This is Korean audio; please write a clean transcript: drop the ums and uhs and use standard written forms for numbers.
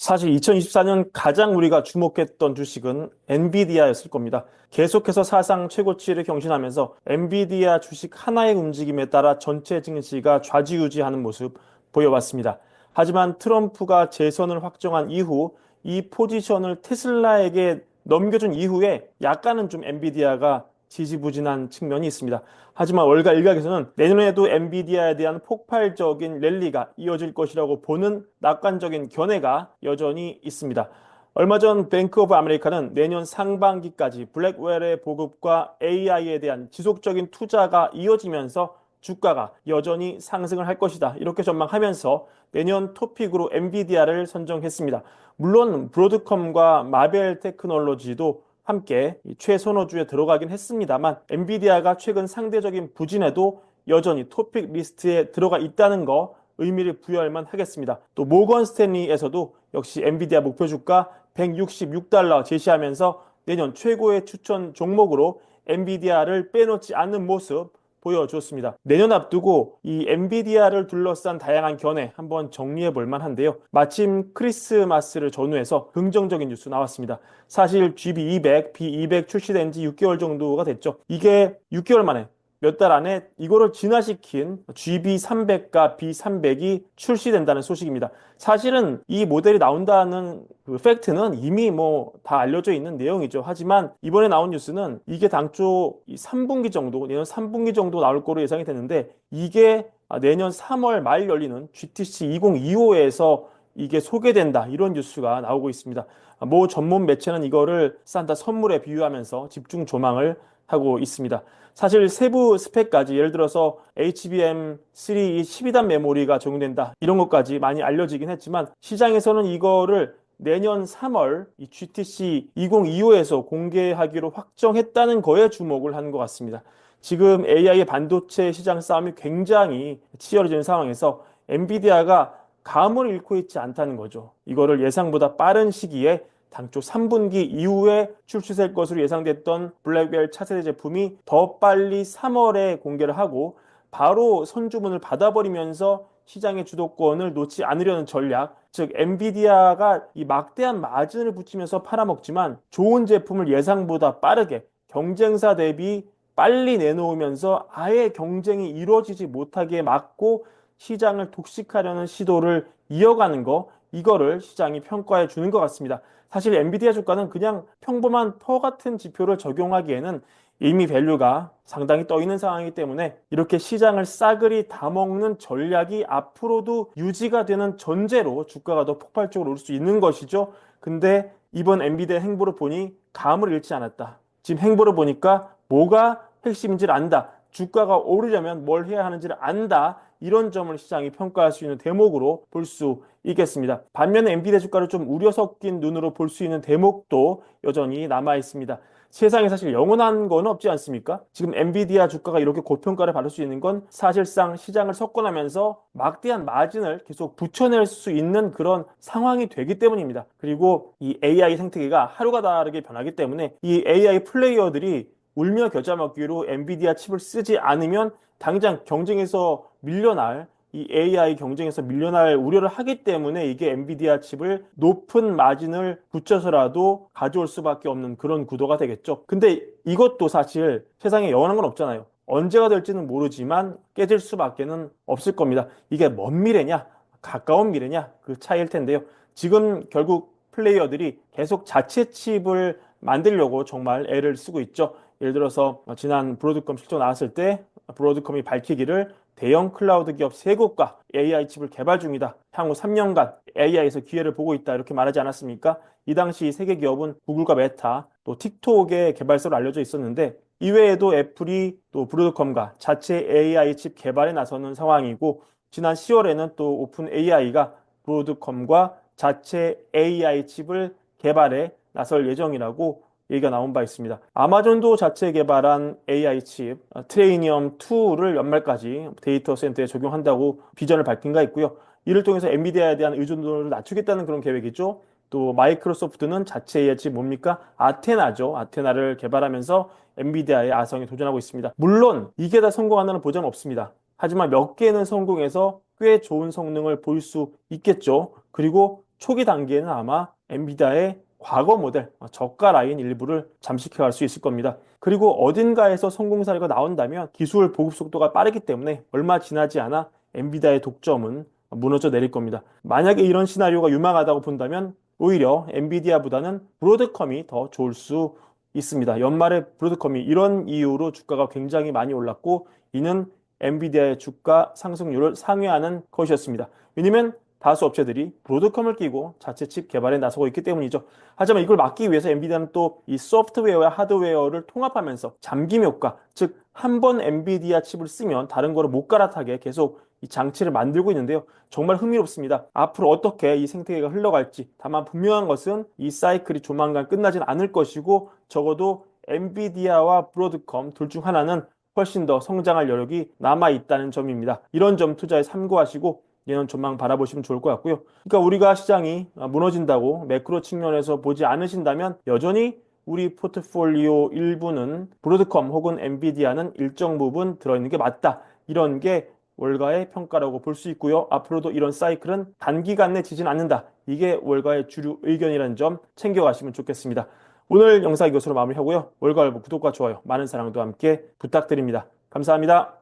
사실 2024년 가장 우리가 주목했던 주식은 엔비디아였을 겁니다. 계속해서 사상 최고치를 경신하면서 엔비디아 주식 하나의 움직임에 따라 전체 증시가 좌지우지하는 모습 보여왔습니다. 하지만 트럼프가 재선을 확정한 이후 이 포지션을 테슬라에게 넘겨준 이후에 약간은 좀 엔비디아가 지지부진한 측면이 있습니다. 하지만 월가 일각에서는 내년에도 엔비디아에 대한 폭발적인 랠리가 이어질 것이라고 보는 낙관적인 견해가 여전히 있습니다. 얼마 전 뱅크 오브 아메리카는 내년 상반기까지 블랙웰의 보급과 AI에 대한 지속적인 투자가 이어지면서 주가가 여전히 상승을 할 것이다, 이렇게 전망하면서 내년 토픽으로 엔비디아를 선정했습니다. 물론 브로드컴과 마벨 테크놀로지도 함께 최선호주에 들어가긴 했습니다만 엔비디아가 최근 상대적인 부진에도 여전히 토픽 리스트에 들어가 있다는 거 의미를 부여할 만 하겠습니다. 또 모건 스탠리에서도 역시 엔비디아 목표 주가 166달러 제시하면서 내년 최고의 추천 종목으로 엔비디아를 빼놓지 않는 모습 보여주었습니다. 내년 앞두고 이 엔비디아를 둘러싼 다양한 견해 한번 정리해 볼 만한데요. 마침 크리스마스를 전후해서 긍정적인 뉴스 나왔습니다. 사실 GB200, B200 출시된 지 6개월 정도가 됐죠. 이게 6개월 만에 몇 달 안에 이거를 진화시킨 GB300과 B300이 출시된다는 소식입니다. 사실은 이 모델이 나온다는 그 팩트는 이미 뭐 다 알려져 있는 내용이죠. 하지만 이번에 나온 뉴스는 이게 당초 3분기 정도, 내년 3분기 정도 나올 거로 예상이 됐는데 이게 내년 3월 말 열리는 GTC 2025에서 이게 소개된다, 이런 뉴스가 나오고 있습니다. 모 전문 매체는 이거를 산타 선물에 비유하면서 집중 조망을 하고 있습니다. 사실 세부 스펙까지, 예를 들어서 HBM3 12단 메모리가 적용된다, 이런 것까지 많이 알려지긴 했지만 시장에서는 이거를 내년 3월 이 GTC 2025에서 공개하기로 확정했다는 거에 주목을 하는 것 같습니다. 지금 AI 반도체 시장 싸움이 굉장히 치열해지는 상황에서 엔비디아가 감을 잃고 있지 않다는 거죠. 이거를 예상보다 빠른 시기에 당초 3분기 이후에 출시될 것으로 예상됐던 블랙벨 차세대 제품이 더 빨리 3월에 공개를 하고 바로 선주문을 받아버리면서 시장의 주도권을 놓지 않으려는 전략, 즉 엔비디아가 이 막대한 마진을 붙이면서 팔아먹지만 좋은 제품을 예상보다 빠르게 경쟁사 대비 빨리 내놓으면서 아예 경쟁이 이루어지지 못하게 막고 시장을 독식하려는 시도를 이어가는 거, 이거를 시장이 평가해 주는 것 같습니다. 사실 엔비디아 주가는 그냥 평범한 퍼 같은 지표를 적용하기에는 이미 밸류가 상당히 떠 있는 상황이기 때문에 이렇게 시장을 싸그리 다 먹는 전략이 앞으로도 유지가 되는 전제로 주가가 더 폭발적으로 오를 수 있는 것이죠. 근데 이번 엔비디아 행보를 보니 감을 잃지 않았다. 지금 행보를 보니까 뭐가 핵심인지를 안다. 주가가 오르려면 뭘 해야 하는지를 안다. 이런 점을 시장이 평가할 수 있는 대목으로 볼 수 있겠습니다. 반면에 엔비디아 주가를 좀 우려 섞인 눈으로 볼 수 있는 대목도 여전히 남아 있습니다. 세상에 사실 영원한 건 없지 않습니까? 지금 엔비디아 주가가 이렇게 고평가를 받을 수 있는 건 사실상 시장을 석권하면서 막대한 마진을 계속 붙여낼 수 있는 그런 상황이 되기 때문입니다. 그리고 이 AI 생태계가 하루가 다르게 변하기 때문에 이 AI 플레이어들이 울며 겨자 먹기로 엔비디아 칩을 쓰지 않으면 당장 경쟁에서 밀려날, 이 AI 경쟁에서 밀려날 우려를 하기 때문에 이게 엔비디아 칩을 높은 마진을 붙여서라도 가져올 수밖에 없는 그런 구도가 되겠죠. 근데 이것도 사실 세상에 영원한 건 없잖아요. 언제가 될지는 모르지만 깨질 수밖에는 없을 겁니다. 이게 먼 미래냐, 가까운 미래냐, 그 차이일 텐데요. 지금 결국 플레이어들이 계속 자체 칩을 만들려고 정말 애를 쓰고 있죠. 예를 들어서 지난 브로드컴 실적 나왔을 때 브로드컴이 밝히기를 대형 클라우드 기업 3곳과 AI 칩을 개발 중이다. 향후 3년간 AI에서 기회를 보고 있다, 이렇게 말하지 않았습니까? 이 당시 세계 기업은 구글과 메타, 또 틱톡의 개발사로 알려져 있었는데 이외에도 애플이 또 브로드컴과 자체 AI 칩 개발에 나서는 상황이고, 지난 10월에는 또 오픈 AI가 브로드컴과 자체 AI 칩을 개발에 나설 예정이라고 얘기가 나온 바 있습니다. 아마존도 자체 개발한 AI 칩 트레이니엄 2를 연말까지 데이터 센터에 적용한다고 비전을 밝힌 바 있고요. 이를 통해서 엔비디아에 대한 의존도를 낮추겠다는 그런 계획이죠. 또 마이크로소프트는 자체 AI 칩 뭡니까? 아테나죠. 아테나를 개발하면서 엔비디아의 아성에 도전하고 있습니다. 물론 이게 다 성공한다는 보장은 없습니다. 하지만 몇 개는 성공해서 꽤 좋은 성능을 보일 수 있겠죠. 그리고 초기 단계에는 아마 엔비디아의 과거 모델, 저가 라인 일부를 잠식해갈 수 있을 겁니다. 그리고 어딘가에서 성공 사례가 나온다면 기술 보급 속도가 빠르기 때문에 얼마 지나지 않아 엔비디아의 독점은 무너져 내릴 겁니다. 만약에 이런 시나리오가 유망하다고 본다면 오히려 엔비디아보다는 브로드컴이 더 좋을 수 있습니다. 연말에 브로드컴이 이런 이유로 주가가 굉장히 많이 올랐고 이는 엔비디아의 주가 상승률을 상회하는 것이었습니다. 왜냐면 다수 업체들이 브로드컴을 끼고 자체 칩 개발에 나서고 있기 때문이죠. 하지만 이걸 막기 위해서 엔비디아는 또 이 소프트웨어와 하드웨어를 통합하면서 잠김 효과, 즉 한 번 엔비디아 칩을 쓰면 다른 거를 못 갈아타게 계속 이 장치를 만들고 있는데요. 정말 흥미롭습니다. 앞으로 어떻게 이 생태계가 흘러갈지. 다만 분명한 것은 이 사이클이 조만간 끝나진 않을 것이고 적어도 엔비디아와 브로드컴 둘 중 하나는 훨씬 더 성장할 여력이 남아 있다는 점입니다. 이런 점 투자에 참고하시고 내년 전망 바라보시면 좋을 것 같고요. 그러니까 우리가 시장이 무너진다고 매크로 측면에서 보지 않으신다면 여전히 우리 포트폴리오 일부는 브로드컴 혹은 엔비디아는 일정 부분 들어있는 게 맞다. 이런 게 월가의 평가라고 볼 수 있고요. 앞으로도 이런 사이클은 단기간 내 지진 않는다. 이게 월가의 주류 의견이라는 점 챙겨가시면 좋겠습니다. 오늘 영상 이것으로 마무리하고요. 월가일보 구독과 좋아요, 많은 사랑도 함께 부탁드립니다. 감사합니다.